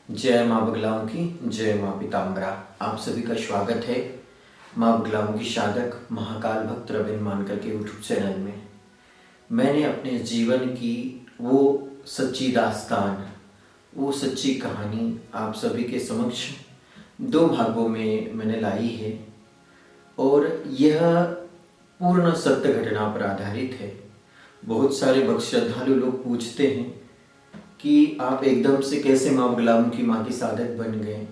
जय माँ बगलाओं की जय माँ पीताम्बरा। आप सभी का स्वागत है माँ बगलाओं की साधक महाकाल भक्त रविंद्र मानकर के यूट्यूब चैनल में। मैंने अपने जीवन की वो सच्ची दास्तान, वो सच्ची कहानी आप सभी के समक्ष दो भागों में मैंने लाई है और यह पूर्ण सत्य घटना पर आधारित है। बहुत सारे भक्त श्रद्धालु लोग पूछते हैं कि आप एकदम से कैसे माँ बगलामुखी की माँ की साधक बन गए,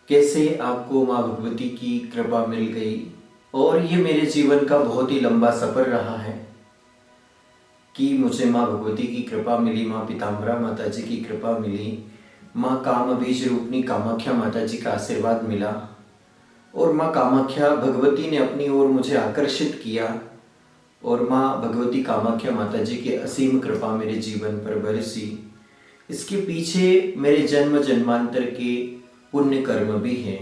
कैसे आपको माँ भगवती की कृपा मिल गई। और ये मेरे जीवन का बहुत ही लंबा सफ़र रहा है कि मुझे माँ भगवती की कृपा मिली, माँ पीताम्बरा माता जी की कृपा मिली, माँ काम बीज रूपनी कामाख्या माता जी का आशीर्वाद मिला और माँ कामाख्या भगवती ने अपनी ओर मुझे आकर्षित किया और माँ भगवती कामाख्या माता जी की असीम कृपा मेरे जीवन पर बरसी। इसके पीछे मेरे जन्म जन्मांतर के पुण्य कर्म भी हैं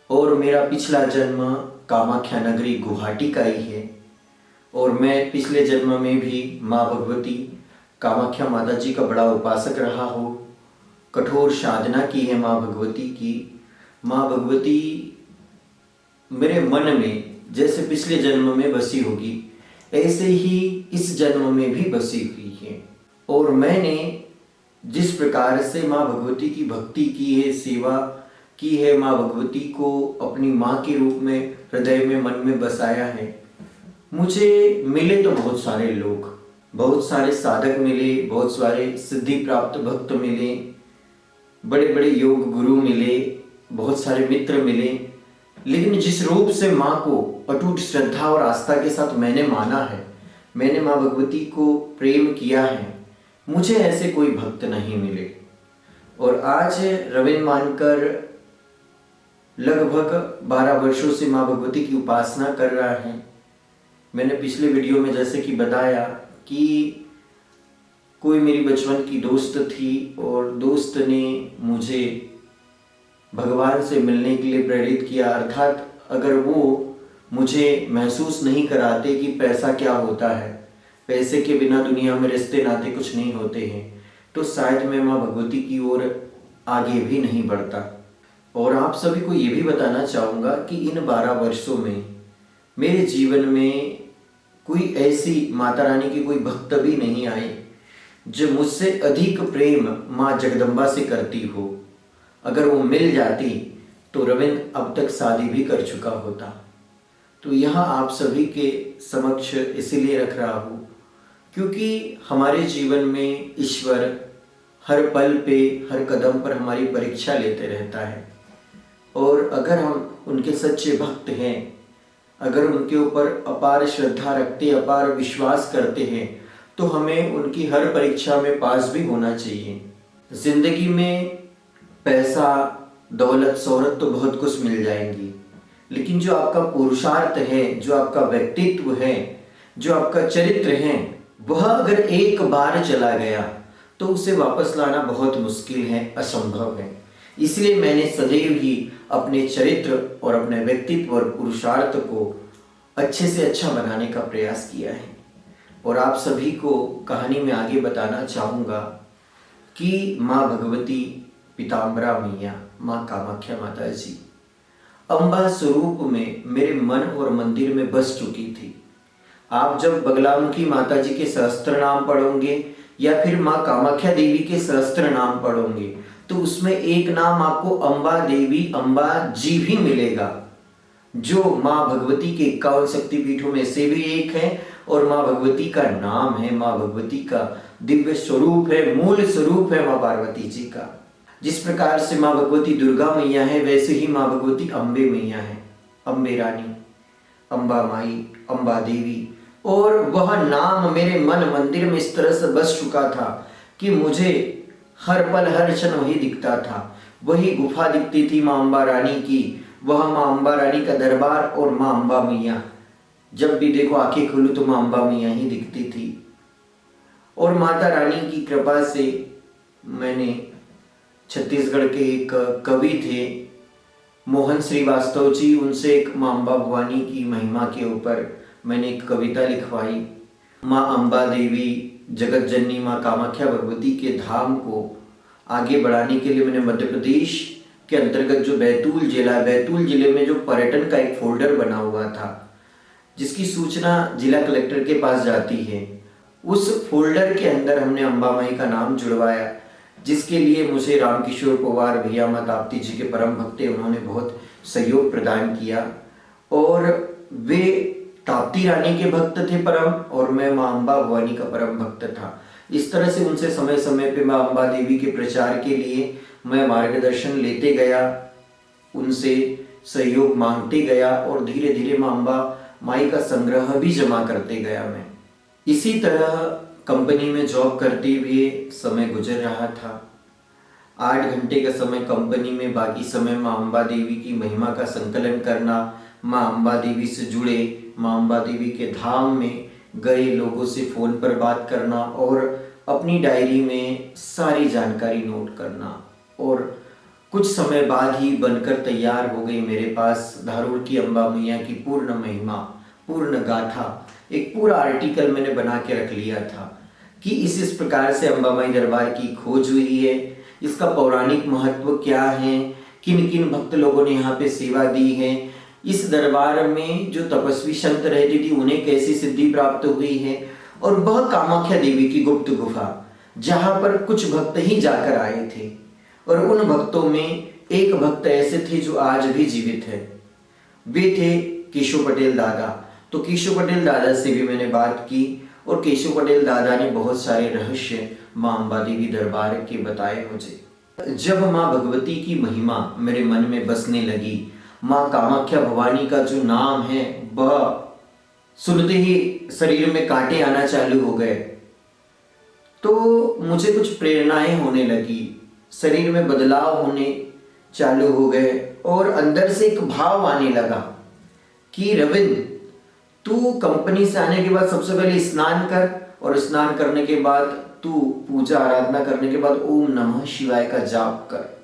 और मेरा पिछला जन्म कामाख्या नगरी गुवाहाटी का ही है और मैं पिछले जन्म में भी माँ भगवती कामाख्या माता जी का बड़ा उपासक रहा हूँ। कठोर साधना की है माँ भगवती की। माँ भगवती मेरे मन में जैसे पिछले जन्म में बसी होगी ऐसे ही इस जन्म में भी बसी हुई है। और मैंने जिस प्रकार से माँ भगवती की भक्ति की है, सेवा की है, माँ भगवती को अपनी माँ के रूप में हृदय में मन में बसाया है, मुझे मिले तो बहुत सारे लोग, बहुत सारे साधक मिले, बहुत सारे सिद्धि प्राप्त भक्त मिले, बड़े बड़े योग गुरु मिले, बहुत सारे मित्र मिले, लेकिन जिस रूप से माँ को अटूट श्रद्धा और आस्था के साथ मैंने माना है, मैंने माँ भगवती को प्रेम किया है, मुझे ऐसे कोई भक्त नहीं मिले। और आज रविंद्र मानकर लगभग 12 वर्षों से माँ भगवती की उपासना कर रहा है। मैंने पिछले वीडियो में जैसे कि बताया कि कोई मेरी बचपन की दोस्त थी और दोस्त ने मुझे भगवान से मिलने के लिए प्रेरित किया। अर्थात अगर वो मुझे महसूस नहीं कराते कि पैसा क्या होता है, पैसे के बिना दुनिया में रिश्ते नाते कुछ नहीं होते हैं, तो शायद मैं माँ भगवती की ओर आगे भी नहीं बढ़ता। और आप सभी को ये भी बताना चाहूँगा कि इन 12 वर्षों में मेरे जीवन में कोई ऐसी माता रानी की कोई भक्त भी नहीं आई जो मुझसे अधिक प्रेम माँ जगदम्बा से करती हो। अगर वो मिल जाती तो रविंद्र अब तक शादी भी कर चुका होता। तो यहाँ आप सभी के समक्ष इसीलिए रख रहा हूँ क्योंकि हमारे जीवन में ईश्वर हर पल पे हर कदम पर हमारी परीक्षा लेते रहता है और अगर हम उनके सच्चे भक्त हैं, अगर उनके ऊपर अपार श्रद्धा रखते, अपार विश्वास करते हैं, तो हमें उनकी हर परीक्षा में पास भी होना चाहिए। जिंदगी में पैसा दौलत शोहरत तो बहुत कुछ मिल जाएंगी, लेकिन जो आपका पुरुषार्थ है, जो आपका व्यक्तित्व है, जो आपका चरित्र है, वह अगर एक बार चला गया तो उसे वापस लाना बहुत मुश्किल है, असंभव है। इसलिए मैंने सदैव ही अपने चरित्र और अपने व्यक्तित्व और पुरुषार्थ को अच्छे से अच्छा बनाने का प्रयास किया है। और आप सभी को कहानी में आगे बताना चाहूँगा कि माँ भगवती पीताम्बरा मैया, माँ कामाख्या माता जी अम्बा स्वरूप में मेरे मन और मंदिर में बस चुकी थी। आप जब बगलामुखी माता जी के सहस्त्र नाम पढ़ोगे या फिर माँ कामाख्या देवी के सहस्त्र नाम पढ़ोगे तो उसमें एक नाम आपको अम्बा देवी, अम्बा जी भी मिलेगा, जो माँ भगवती के 51 शक्तिपीठों में से भी एक है और माँ भगवती का नाम है, माँ भगवती का दिव्य स्वरूप है, मूल स्वरूप है माँ पार्वती जी का। जिस प्रकार से माँ भगवती दुर्गा मैया है, वैसे ही माँ भगवती अम्बे मैया है, अम्बे रानी, अम्बा माई, अम्बा देवी। और वह नाम मेरे मन मंदिर में इस तरह से बस चुका था कि मुझे हर पल हर क्षण वही दिखता था। वही गुफा दिखती थी माँ अम्बा रानी की, वह माँ अम्बा रानी का दरबार और माँ अम्बा मैया। जब भी देखो आंखें खोलूं तो माँ अम्बा मैया ही दिखती थी। और माता रानी की कृपा से मैंने छत्तीसगढ़ के एक कवि थे मोहन श्रीवास्तव जी, उनसे एक माँ अम्बा भवानी की महिमा के ऊपर मैंने एक कविता लिखवाई। माँ अम्बा देवी जगत जननी माँ कामाख्या भगवती के धाम को आगे बढ़ाने के लिए मैंने मध्य प्रदेश के अंतर्गत जो बैतूल जिला है, बैतूल जिले में जो पर्यटन का एक फोल्डर बना हुआ था जिसकी सूचना जिला कलेक्टर के पास जाती है, उस फोल्डर के अंदर हमने अंबा माई का नाम जुड़वाया, जिसके लिए मुझे रामकिशोर पवार भैया माँ ताप्ती जी के परम भक्त थे, उन्होंने बहुत सहयोग प्रदान किया। और वे ताप्ती रानी के भक्त थे परम, और मैं माँ अंबा भवानी का परम भक्त था। इस तरह से उनसे समय समय पे माँ अंबा देवी के प्रचार के लिए मैं मार्गदर्शन लेते गया, उनसे सहयोग मांगते गया और धीरे धीरे माँ अंबा माई का संग्रह भी जमा करते गया मैं। इसी तरह कंपनी में जॉब करते हुए समय गुजर रहा था। 8 घंटे का समय कंपनी में, बाकी समय माँ अंबा देवी की महिमा का संकलन करना, माँ अंबा देवी से जुड़े, माँ अंबा देवी के धाम में गए लोगों से फ़ोन पर बात करना और अपनी डायरी में सारी जानकारी नोट करना। और कुछ समय बाद ही बनकर तैयार हो गई मेरे पास धारूर की अंबा मैया की पूर्ण महिमा, पूर्ण गाथा, एक पूरा आर्टिकल मैंने बना के रख लिया था कि इस प्रकार से अंबा माई दरबार की खोज हुई है, इसका पौराणिक महत्व क्या है, किन किन भक्त लोगों ने यहाँ पे सेवा दी है, इस दरबार में जो तपस्वी संत रहती थी उन्हें कैसी सिद्धि प्राप्त हुई है, और वह कामाख्या देवी की गुप्त गुफा जहाँ पर कुछ भक्त ही जाकर आए थे, और उन भक्तों में एक भक्त ऐसे थे जो आज भी जीवित है, वे थे केशव पटेल दादा। तो केशव पटेल दादा से भी मैंने बात की और केशव पटेल दादा ने बहुत सारे रहस्य माँ अंबा देवी दरबार के बताए मुझे। जब माँ भगवती की महिमा मेरे मन में बसने लगी, माँ कामाख्या भवानी का जो नाम है वह सुनते ही शरीर में कांटे आना चालू हो गए, तो मुझे कुछ प्रेरणाएं होने लगी, शरीर में बदलाव होने चालू हो गए और अंदर से एक भाव आने लगा कि रविंद्र, तू कंपनी से आने के बाद सबसे पहले स्नान कर, और स्नान करने के बाद तू पूजा आराधना करने के बाद ओम नमः शिवाय का जाप कर।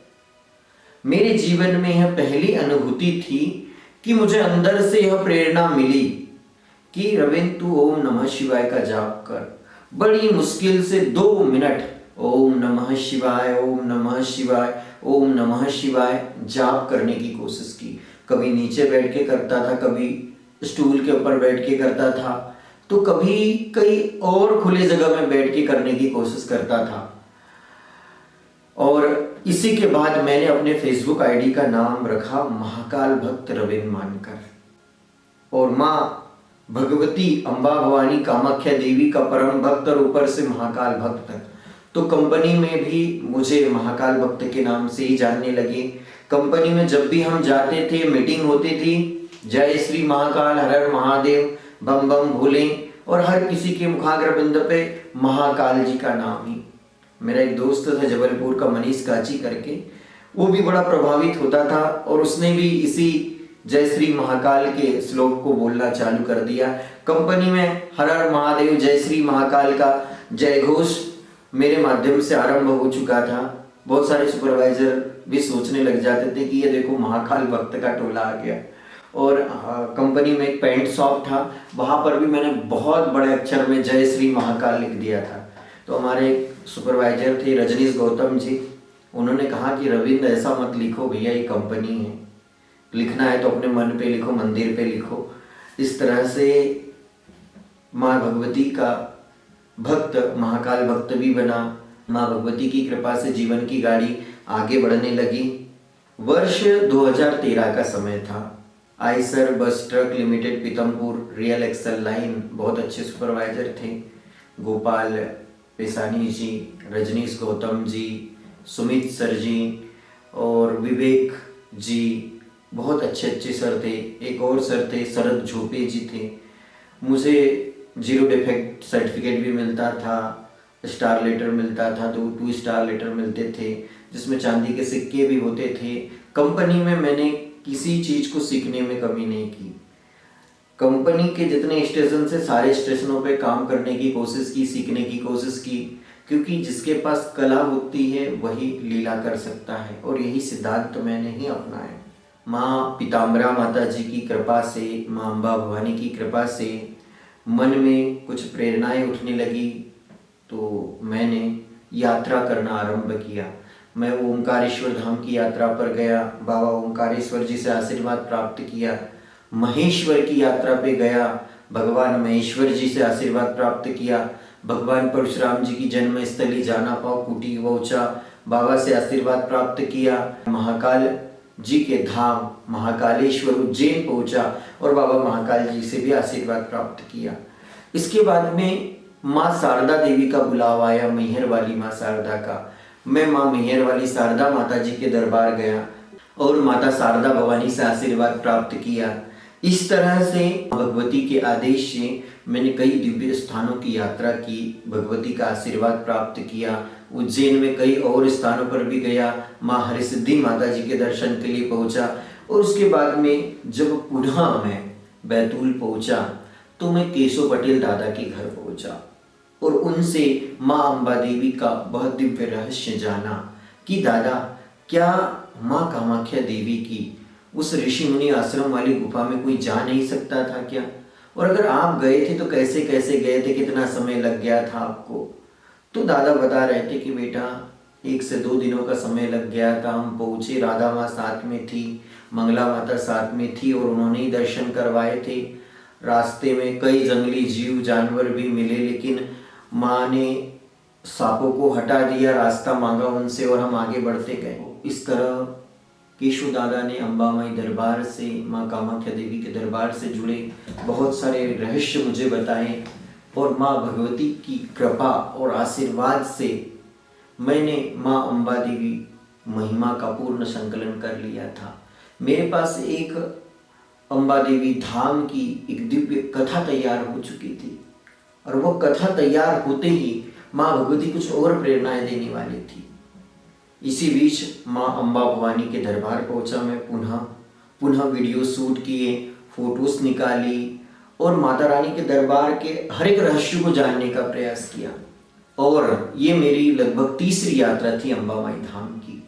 मेरे जीवन में यह पहली अनुभूति थी कि मुझे अंदर से यह प्रेरणा मिली कि रविंद्र तू ओम नमः शिवाय का जाप कर। बड़ी मुश्किल से 2 मिनट ओम नमः शिवाय, ओम नमः शिवाय, ओम नमः शिवाय जाप करने की कोशिश की। कभी नीचे बैठ के करता था, कभी स्टूल के ऊपर बैठ के करता था, तो कभी कहीं और खुले जगह में बैठ के करने की कोशिश करता था। और इसी के बाद मैंने अपने फेसबुक आईडी का नाम रखा महाकाल भक्त रविंद्र मानकर, और माँ भगवती अंबा भवानी कामाख्या देवी का परम भक्त और ऊपर से महाकाल भक्त। तो कंपनी में भी मुझे महाकाल भक्त के नाम से ही जानने लगे। कंपनी में जब भी हम जाते थे, मीटिंग होती थी, जय श्री महाकाल, हर हर महादेव, बम बम भोले, और हर किसी के मुखाग्रबिंद पे महाकाल जी का नाम ही। मेरा एक दोस्त था जबलपुर का, मनीष काची करके, वो भी बड़ा प्रभावित होता था और उसने भी इसी जय श्री महाकाल के श्लोक को बोलना चालू कर दिया। कंपनी में हर हर महादेव, जय श्री महाकाल का जय घोष मेरे माध्यम से आरंभ हो चुका था। बहुत सारे सुपरवाइजर भी सोचने लग जाते थे कि ये देखो महाकाल भक्त का टोला आ गया। और कंपनी में एक पेंट शॉप था, वहाँ पर भी मैंने बहुत बड़े अक्षर में जय श्री महाकाल लिख दिया था। तो हमारे सुपरवाइजर थे रजनीश गौतम जी, उन्होंने कहा कि रविंद्र ऐसा मत लिखो भैया, ये कंपनी है, लिखना है तो अपने मन पे लिखो, मंदिर पे लिखो। इस तरह से माँ भगवती का भक्त महाकाल भक्त भी बना। माँ भगवती की कृपा से जीवन की गाड़ी आगे बढ़ने लगी। वर्ष 2013 का समय था। Eicher bus truck limited Pithampur real axle line, बहुत अच्छे सुपरवाइजर थे, गोपाल पेसानी जी, रजनीश गौतम जी, सुमित सर जी और विवेक जी, बहुत अच्छे अच्छे सर थे। एक और सर थे शरद झोपे जी थे। मुझे 0 डिफेक्ट सर्टिफिकेट भी मिलता था, स्टार लेटर मिलता था, 2 स्टार लेटर मिलते थे जिसमें चांदी के सिक्के भी होते थे। कंपनी में मैंने किसी चीज़ को सीखने में कमी नहीं की। कंपनी के जितने स्टेशन से सारे स्टेशनों पे काम करने की कोशिश की, सीखने की कोशिश की, क्योंकि जिसके पास कला होती है वही लीला कर सकता है, और यही सिद्धांत तो मैंने ही अपनाया। माँ पीताम्बरा माता जी की कृपा से, माँ अंबा भवानी की कृपा से मन में कुछ प्रेरणाएं उठने लगी, तो मैंने यात्रा करना आरंभ किया। मैं ओंकारेश्वर धाम की यात्रा पर गया, बाबा ओंकारेश्वर जी से आशीर्वाद प्राप्त किया। महेश्वर की यात्रा पे गया, भगवान महेश्वर जी से आशीर्वाद प्राप्त किया। भगवान परशुराम जी की जन्म स्थली जानापाव कुटी पहुंचा, बाबा से आशीर्वाद प्राप्त किया। महाकाल जी के धाम महाकालेश्वर उज्जैन पहुंचा और बाबा महाकाल जी से भी आशीर्वाद प्राप्त किया। इसके बाद में माँ शारदा देवी का बुलावा आया, मैहर वाली माँ शारदा का। मैं माँ मैहर वाली शारदा माता जी के दरबार गया और माता शारदा भवानी से आशीर्वाद प्राप्त किया। इस तरह से भगवती के आदेश से मैंने कई दिव्य स्थानों की यात्रा की, भगवती का आशीर्वाद प्राप्त किया। उज्जैन में कई और स्थानों पर भी गया, माँ हरिसिद्धि माता जी के दर्शन के लिए पहुंचा। और उसके बाद में जब पुनः मैं बैतूल पहुंचा तो मैं केशव पटेल दादा के घर पहुंचा और उनसे माँ अम्बा देवी का बहुत दिव्य रहस्य जाना कि दादा, क्या माँ कामाख्या देवी की उस ऋषि मुनि आश्रम वाली गुफा में कोई जा नहीं सकता था क्या? और अगर आप गए थे तो कैसे कैसे गए थे, कितना समय लग गया था आपको? तो दादा बता रहे थे कि बेटा 1 से 2 दिनों का समय लग गया था। हम पहुँचे, राधा माँ साथ में थी, मंगला माता साथ में थी और उन्होंने ही दर्शन करवाए थे। रास्ते में कई जंगली जीव जानवर भी मिले, लेकिन माँ ने सांपों को हटा दिया, रास्ता मांगा उनसे और हम आगे बढ़ते गए। इस तरह केशव दादा ने अम्बा माई दरबार से, माँ कामाख्या देवी के दरबार से जुड़े बहुत सारे रहस्य मुझे बताए और माँ भगवती की कृपा और आशीर्वाद से मैंने माँ अम्बा देवी महिमा का पूर्ण संकलन कर लिया था। मेरे पास एक अम्बा देवी धाम की एक दिव्य कथा तैयार हो चुकी थी और वो कथा तैयार होते ही माँ भगवती कुछ और प्रेरणाएं देने वाली थी। इसी बीच माँ अम्बा भवानी के दरबार पहुंचा मैं, पुनः वीडियो शूट किए, फोटोज निकाली और माता रानी के दरबार के हर एक रहस्य को जानने का प्रयास किया। और ये मेरी लगभग तीसरी यात्रा थी अम्बा माई धाम की।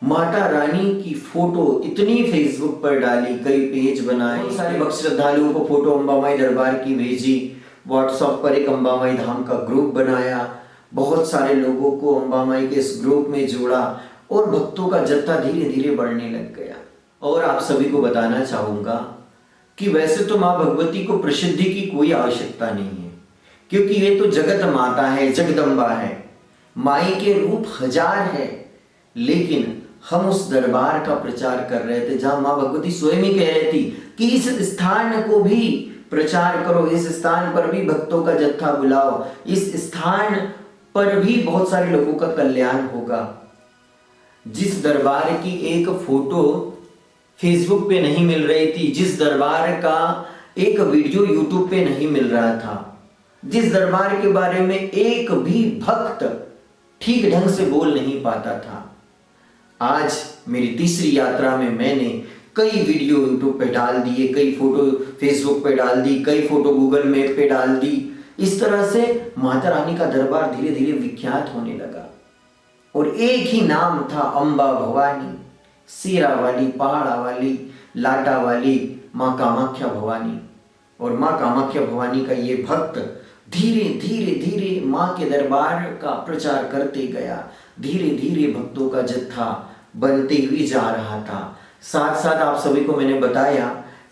माता रानी की फोटो इतनी फेसबुक पर डाली, कई पेज बनाए, सारे भक्त श्रद्धालुओं को फोटो अम्बा माई दरबार की भेजी। व्हाट्सएप पर एक अम्बा माई धाम का ग्रुप बनाया, बहुत सारे लोगों को अम्बा माई के इस ग्रुप में जोड़ा और भक्तों का जत्था धीरे धीरे बढ़ने लग गया। और आप सभी को बताना चाहूँगा कि वैसे तो माँ भगवती को प्रसिद्धि की कोई आवश्यकता नहीं है, क्योंकि ये तो जगत माता है, जगदम्बा है, माई के रूप हजार है। लेकिन हम उस दरबार का प्रचार कर रहे थे जहाँ माँ भगवती स्वयं ही कह रही थी कि इस स्थान को भी प्रचार करो, इस स्थान पर भी भक्तों का जत्था बुलाओ, इस स्थान पर भी बहुत सारे लोगों का कल्याण होगा। जिस दरबार की एक फोटो फेसबुक पे नहीं मिल रही थी, जिस दरबार का एक वीडियो यूट्यूब पे नहीं मिल रहा था, जिस दरबार के बारे में एक भी भक्त ठीक ढंग से बोल नहीं पाता था, आज मेरी तीसरी यात्रा में मैंने कई वीडियो यूट्यूब पे डाल दिए, कई फोटो फेसबुक पे डाल दी, कई फोटो गूगल मैप पे डाल दी। इस तरह से माता रानी का दरबार धीरे धीरे विख्यात होने लगा और एक ही नाम था अम्बा भवानी, सीरा वाली, पहाड़ा वाली, लाटा वाली माँ कामाख्या भवानी। और माँ कामाख्या भवानी का ये भक्त धीरे धीरे धीरे माँ के दरबार का प्रचार करते गया, धीरे धीरे भक्तों का जत्था बनते हुए जा रहा था। साथ साथ आप सभी को मैंने बताया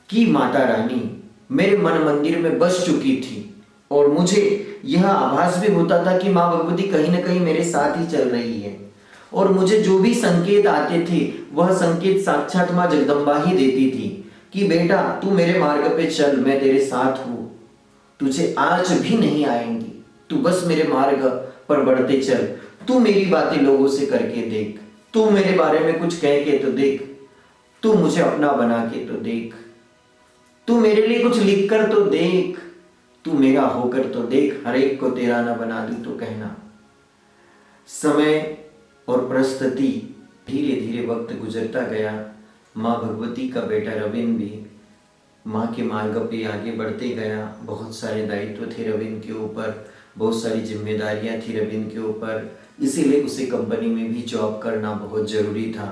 कि माता रानी मेरे मन मंदिर में बस चुकी थी और मुझे यह आभास भी होता था कि माँ भगवती कहीं ना कहीं मेरे साथ ही चल रही है और मुझे जो भी संकेत आते थे वह संकेत साक्षात माँ जगदम्बा ही देती थी कि बेटा तू मेरे मार्ग पे चल, मैं तेरे साथ हूँ, तुझे आज भी नहीं आएंगी, तू बस मेरे मार्ग पर बढ़ते चल, तू मेरी बातें लोगों से करके देख, तू मेरे बारे में कुछ कह के तो देख, तू मुझे अपना बना के तो देख, तू मेरे लिए कुछ लिख कर तो देख, तू मेरा होकर तो देख, हर एक को तेरा ना बना दूं तो कहना। समय और परिस्थिति धीरे धीरे वक्त गुजरता गया। माँ भगवती का बेटा रविन भी माँ के मार्ग पे आगे बढ़ते गया। बहुत सारे दायित्व थे रविन के ऊपर, बहुत सारी जिम्मेदारियाँ थी रविन के ऊपर, इसीलिए उसे कंपनी में भी जॉब करना बहुत ज़रूरी था,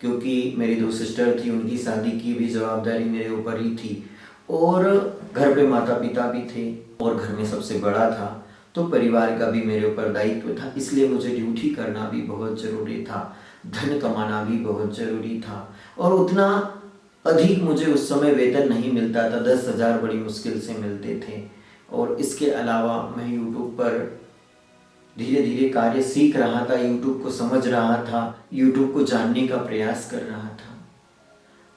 क्योंकि मेरी 2 सिस्टर थी, उनकी शादी की भी जवाबदारी मेरे ऊपर ही थी और घर पे माता पिता भी थे और घर में सबसे बड़ा था, तो परिवार का भी मेरे ऊपर दायित्व था, इसलिए मुझे ड्यूटी करना भी बहुत ज़रूरी था, धन कमाना भी बहुत ज़रूरी था। और उतना अधिक मुझे उस समय वेतन नहीं मिलता था, 10,000 बड़ी मुश्किल से मिलते थे। और इसके अलावा मैं यूट्यूब पर धीरे धीरे कार्य सीख रहा था, यूट्यूब को समझ रहा था, यूट्यूब को जानने का प्रयास कर रहा था।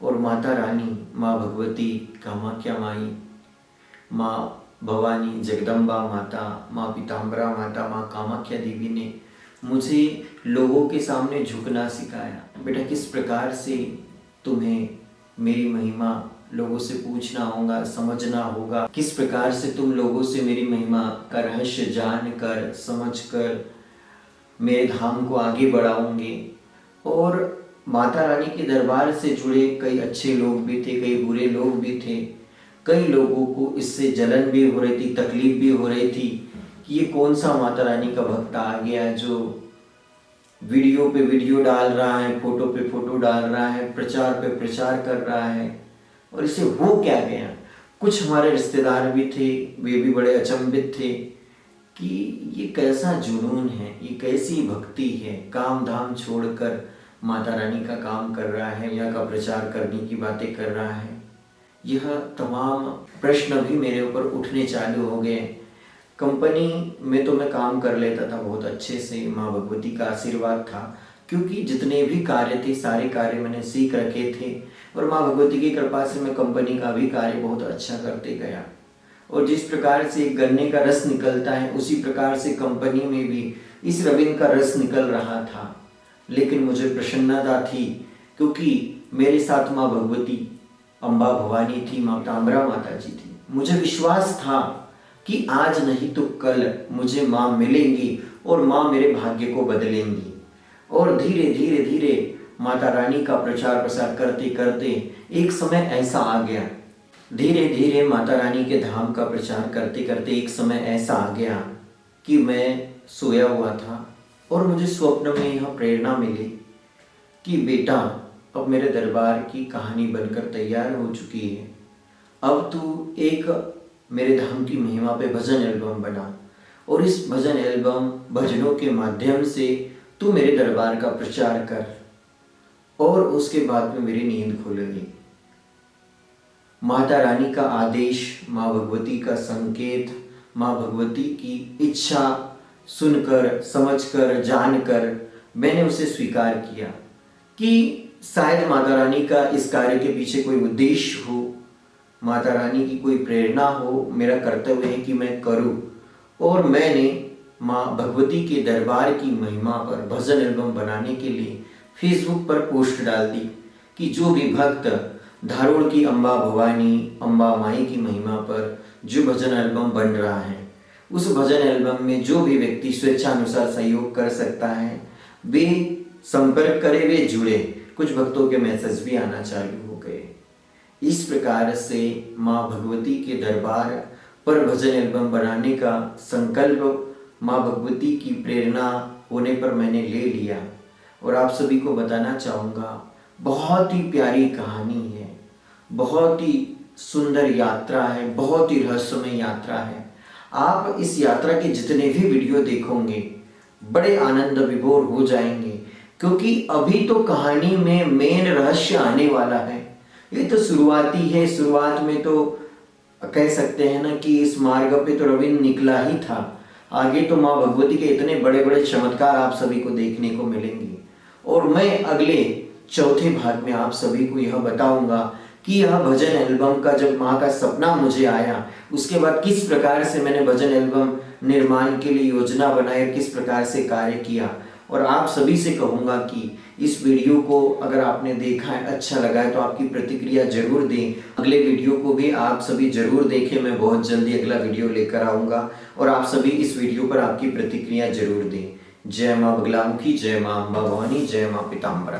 और माता रानी, माँ भगवती, कामाख्या माई, माँ भवानी, जगदम्बा माता, माँ पीताम्बरा माता, माँ कामाख्या देवी ने मुझे लोगों के सामने झुकना सिखाया। बेटा, किस प्रकार से तुम्हें मेरी महिमा लोगों से पूछना होगा, समझना होगा, किस प्रकार से तुम लोगों से मेरी महिमा का रहस्य जान कर, समझ कर मेरे धाम को आगे बढ़ाओगे। और माता रानी के दरबार से जुड़े कई अच्छे लोग भी थे, कई बुरे लोग भी थे। कई लोगों को इससे जलन भी हो रही थी, तकलीफ भी हो रही थी कि ये कौन सा माता रानी का भक्त आ गया जो वीडियो पे वीडियो डाल रहा है, फोटो पे फोटो डाल रहा है, प्रचार पे प्रचार कर रहा है, और इसे हो क्या गया। कुछ हमारे रिश्तेदार भी थे, वे भी बड़े अचंभित थे कि ये कैसा जुनून है, ये कैसी भक्ति है, काम धाम छोड़कर माता रानी का काम कर रहा है, यहाँ का प्रचार करने की बातें कर रहा है। यह तमाम प्रश्न भी मेरे ऊपर उठने चालू हो गए। कंपनी में तो मैं काम कर लेता था बहुत अच्छे से, माँ भगवती का आशीर्वाद था, क्योंकि जितने भी कार्य थे सारे कार्य मैंने सीख रखे थे, और माँ भगवती की कृपा से मैं कंपनी का भी कार्य बहुत अच्छा करते गया। और जिस प्रकार से गन्ने का रस निकलता है, उसी प्रकार से कंपनी में भी इस रविन का रस निकल रहा था। लेकिन मुझे प्रसन्नता थी, क्योंकि मेरे साथ माँ भगवती, अम्बा भवानी थी, माँ ताम्बरा माता जी थी। मुझे विश्वास था कि आज नहीं तो कल मुझे माँ मिलेंगी और माँ मेरे भाग्य को बदलेंगी। और धीरे धीरे धीरे माता रानी का प्रचार प्रसार करते करते एक समय ऐसा आ गया, धीरे धीरे माता रानी के धाम का प्रचार करते करते एक समय ऐसा आ गया कि मैं सोया हुआ था और मुझे स्वप्न में यह प्रेरणा मिली कि बेटा, अब मेरे दरबार की कहानी बनकर तैयार हो चुकी है। अब तू एक मेरे धाम की महिमा पे भजन एल्बम बना, और इस भजन एल्बम भजनों के माध्यम से तू मेरे दरबार का प्रचार कर, और उसके बाद में मेरी नींद खुलेगी। माता रानी का आदेश, माँ भगवती का संकेत, माँ भगवती की इच्छा सुनकर, समझकर, जानकर मैंने उसे स्वीकार किया कि शायद माता रानी का इस कार्य के पीछे कोई उद्देश्य हो, माता रानी की कोई प्रेरणा हो, मेरा कर्तव्य है कि मैं करूं। और मैंने माँ भगवती के दरबार की महिमा पर भजन एल्बम बनाने के लिए फेसबुक पर पोस्ट डाल दी कि जो भी भक्त धारोड़ की अम्बा भवानी, अम्बा माई की महिमा पर जो भजन एल्बम बन रहा है, उस भजन एल्बम में जो भी व्यक्ति स्वेच्छानुसार सहयोग कर सकता है, वे संपर्क करे, वे जुड़े। कुछ भक्तों के मैसेज भी आना चालू हो गए। इस प्रकार से माँ भगवती के दरबार पर भजन एल्बम बनाने का संकल्प माँ भगवती की प्रेरणा होने पर मैंने ले लिया। और आप सभी को बताना चाहूँगा, बहुत ही प्यारी कहानी है, बहुत ही सुंदर यात्रा है, बहुत ही रहस्यमय यात्रा है। आप इस यात्रा के जितने भी वीडियो देखोगे बड़े आनंद विभोर हो जाएंगे, क्योंकि अभी तो कहानी में मेन रहस्य आने वाला है। ये तो शुरुआती है, शुरुआत में तो कह सकते हैं ना कि इस मार्ग पे तो रविंद्र निकला ही था। आगे तो माँ भगवती के इतने बड़े बड़े चमत्कार आप सभी को देखने को मिलेंगे। और मैं अगले चौथे भाग में आप सभी को यह बताऊंगा कि यह भजन एल्बम का जब माँ का सपना मुझे आया, उसके बाद किस प्रकार से मैंने भजन एल्बम निर्माण के लिए योजना बनाई और किस प्रकार से कार्य किया। और आप सभी से कहूँगा कि इस वीडियो को अगर आपने देखा है, अच्छा लगा है, तो आपकी प्रतिक्रिया जरूर दें। अगले वीडियो को भी आप सभी जरूर देखें, मैं बहुत जल्दी अगला वीडियो लेकर आऊँगा और आप सभी इस वीडियो पर आपकी प्रतिक्रिया जरूर दें। जय माँ बगलामुखी, जय माँ अम्बा भवानी, जय माँ पीताम्बरा।